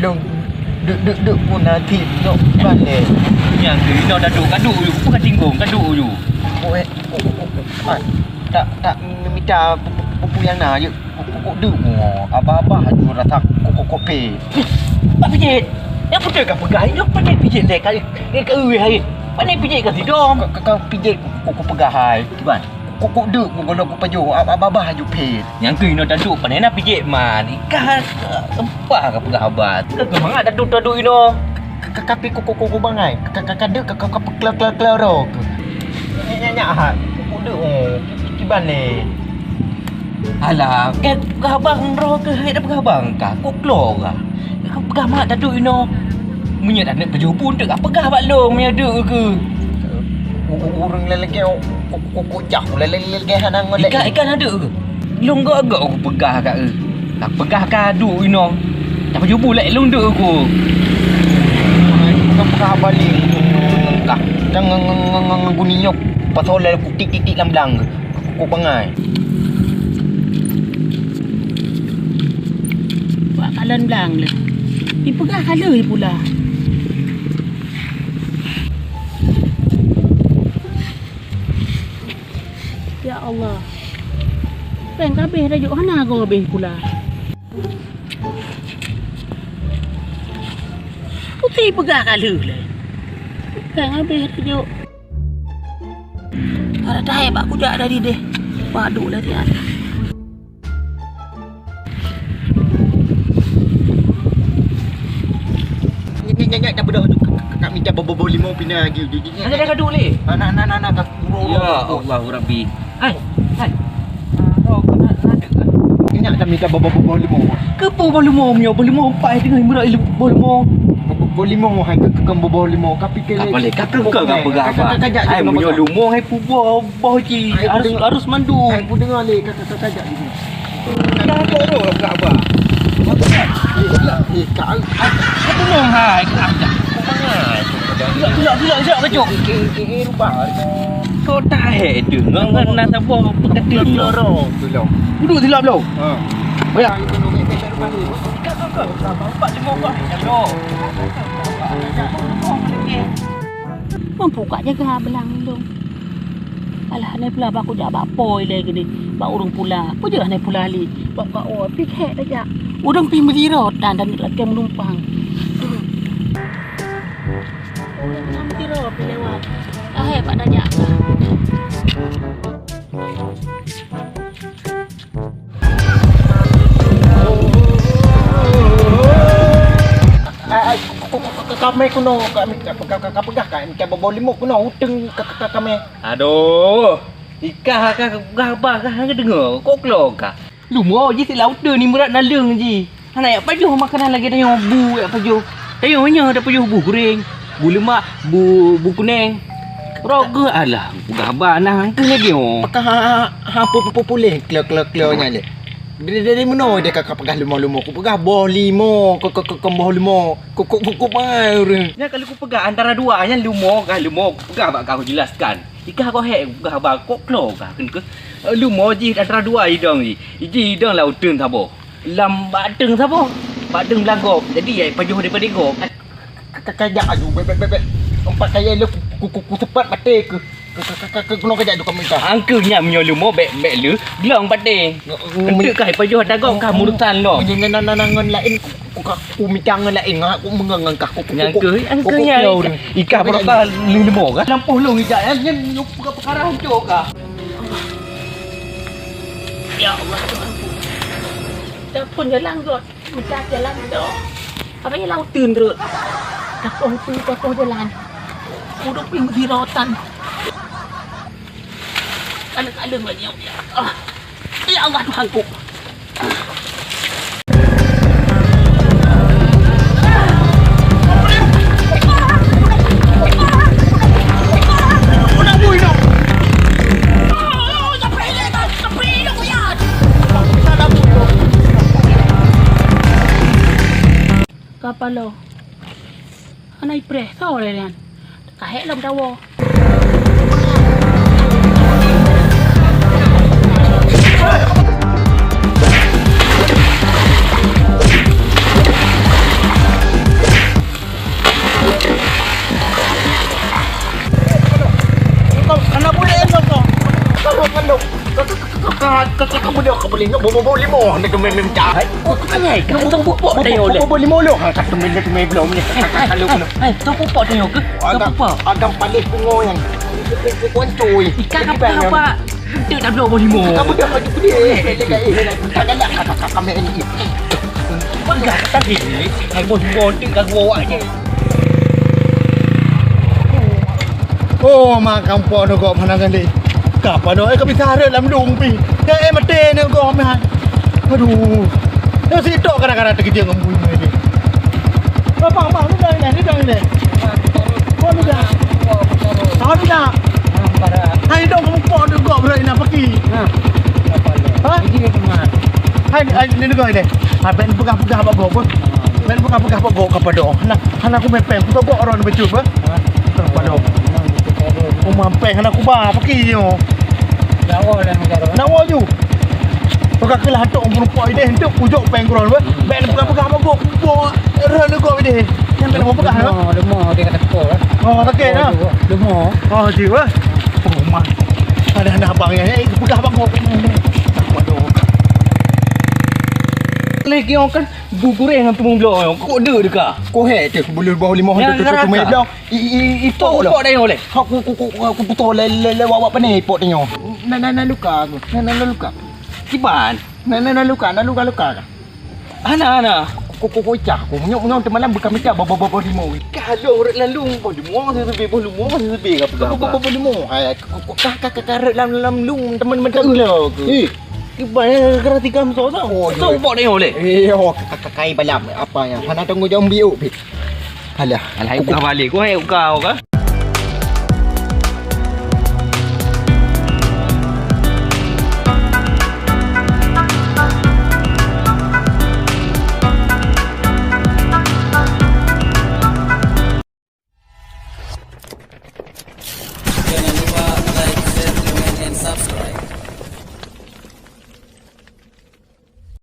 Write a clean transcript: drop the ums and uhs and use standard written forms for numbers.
Long duk pun nanti nak balik. Yang tu nak duduk kaduk you. Bukan tinggung kaduk you. Tak minta pupu yang nak je. Kok duk abah tu rasa kok pe. Tak pijit. Yang betul kan pegang you pandai pijit lek kali. Ni ke hari. Pandai pijit kat sidom. Kau pijit kok pegah hai. Tuan. Kok duk kalau kok pajo abah ju pe. Yang tu nak duduk pandai nak pijit man. Ikan empah ke pegang abad. Ke semangat duduk you. Kapi kok bangai. Kaduk kau pekel ro. Nyak ha. Kok duk kiban le. Alah, kan abang roh ke hai dah abang ka. Kok keluar ka. Kau pegang mak duduk you. Menyat nak pergi pun tak pegah bak long menyaduk ke. Urang lelaki kok jauh lelaki hanang molek. Ikan ada ke? Long agak aku pegah kat ke. Tak pegah kadu you know. Tak pergi bulak long duk aku. Kau pegah balik. Kah, jangan guni nyok. Pasal aku tik lam-lang. Kok pangai. Buat kalan belang le. Dipegah kala pula. Ya Allah. Pen kabeh dah juk hana kau habis pula. Putih pegah kala le. Pen habis dah juk. Ada dah bak kudak tadi deh. Waduk lah dia. Nyak dah bedah tu. Kak minta bobo limau pina lagi. Ada dah kaduk le. Nak kak. Ya Allah Rabbi. Hai. Oh, kena ada ke? Nyak dah minta bobo limau. Ke bobo limau empat tengah murak bobo limau. Bobo limau hai ke bobo limau. Kapi ke. Tak boleh kata ke pegah apa. Hai munyo lumau hai pubo boh ji. Harus mandu. Hai pu dengar le kata kajak ni. Dah bodoh lah pegah apa. Kak. Apa mau hai ke aja. Gelak kacau. Rupa. Kau tak dengar nak apa peketil lorong. Belum. Duduk silap belum? Ha. Bayak. Mampu kat jaga belang dong. Alah ni pula aku jak bak poi le gini. Bak urung pula. Apa je ni pula li. Bak kau pikir dah jak. Urang pi medirot dan lagi menumpang. Urang medirot pi lewat. Pak dah jak. Kami kuno kami pegah kan macam bobo limau kuno uteng kami. Aduh. Ikah gabah kah dengar. Kok keluar kah? Lumau je si laut ni murat nalung je. Anak apa juh makanan lagi dah yang bu apa juh. Tayong nya dah juh bu goreng, bu lemak, bu kuning. Roga alah, gabah nah angke lagi oh. Pakah pulih keluarnya le. Dari mana dia kakak pegah limau ku pegah boh limau ke boh limau ku mai orang. Ya kalau ku pegah antara dua nya limau ku pegah bak kau jelaskan. Ikah kau hek pegah bak kok keluar kah ke limau ji antara dua hidang ni. Iji hidang lautun sabo. Lam bateng sabo. Bateng belagop. Jadi ai pajuh daripada gop. Kajak aju bebek. Empat kaya lu ku cepat mati ke kuno kajak tu kami kah. Angkenya menyolumau bek lu gelang pateng. Kentuk kai pajuh dagong kah murutan lo. Nanangan lain ku mitang lain aku mengangan kah ku. Angkenya ikah berapa limau kah? Lampuh long ijak nya perkara hancur kah? Ya Allah Tuhanku. Dah pun jalan kot. Mencari jalan tu. Apa yang laut turun terus. Takoh jalan. Udah ping hirotan. Alung lagi ya. Ya Allah Tuhanku. Kapal lo. Anai preh tau le kan. Kahek lam dawa. Kamu dia boleh nak bobo limo nak mem jahat. Ai ka tong pupok tayo le. Bobo limo lo kat temen belum ni. Kalau kena. Tong pupok tayo ke? Tong pupok. Agam palis pungo yang. Kuan cuy. Ikan apa? Dia dah belum limo. Kamu dia maju dia. Takkan nak kami ini. Enggak tadi. Hai bos tinggal gua aja. Oh, makan po no kok panangan di. Kapan no kami tarik dalam dong pi. Ya mati no kok mah. Aduh. Ya si tok kadang-kadang terkejut dengan bunyi ni. Bang, lu dah ni. Oh, lu dah. Tahu dah. Hai dong kamu po no kok berai nak pergi. Ha? Ini dengan. Hai ni kau ni. Ha ben pegah-pegah apa gok. Ben pegah-pegah apa gok kepada orang. Anak aku mepeng, aku gok orang bercup ah. Kepada aku mampeng anak aku bah pergi yo. Lawa lah negara. Nak wa ju. Pegah kelah tok perempuan ide hendak pujuk peng kurang ba. Ben pegah-pegah apa gok. Bo ran gok ide. Yang ben mau pegah. Lemah dia kata kau lah. Oh takkan ah. Lemah. Oh jiwa. Oh man. Ada anak abang yang pegah abang gok. Waduh. Lagi orang kan gugure dengan tumung belakang. Kok ada dekat? Kau tu boleh bawa limo Yang hendak tu main dah. Itu pupok dah oleh. Aku putar le wawak pani pot tanya. Nak luka aku. Nak luka. Kiban. Nak luka. Ana. Kau cah aku nyok malam bukan minta bawa limo. Kalau lalu pun demua lebih lebih apa limo. Ai kakak dalam lung teman-teman lah. Kiban kena tikam so tau. So pupok dah oleh. Kakai balam apa yang. Hana tunggu jom biu. Alah, Alhamdulillah balik. Kau hai kau ke?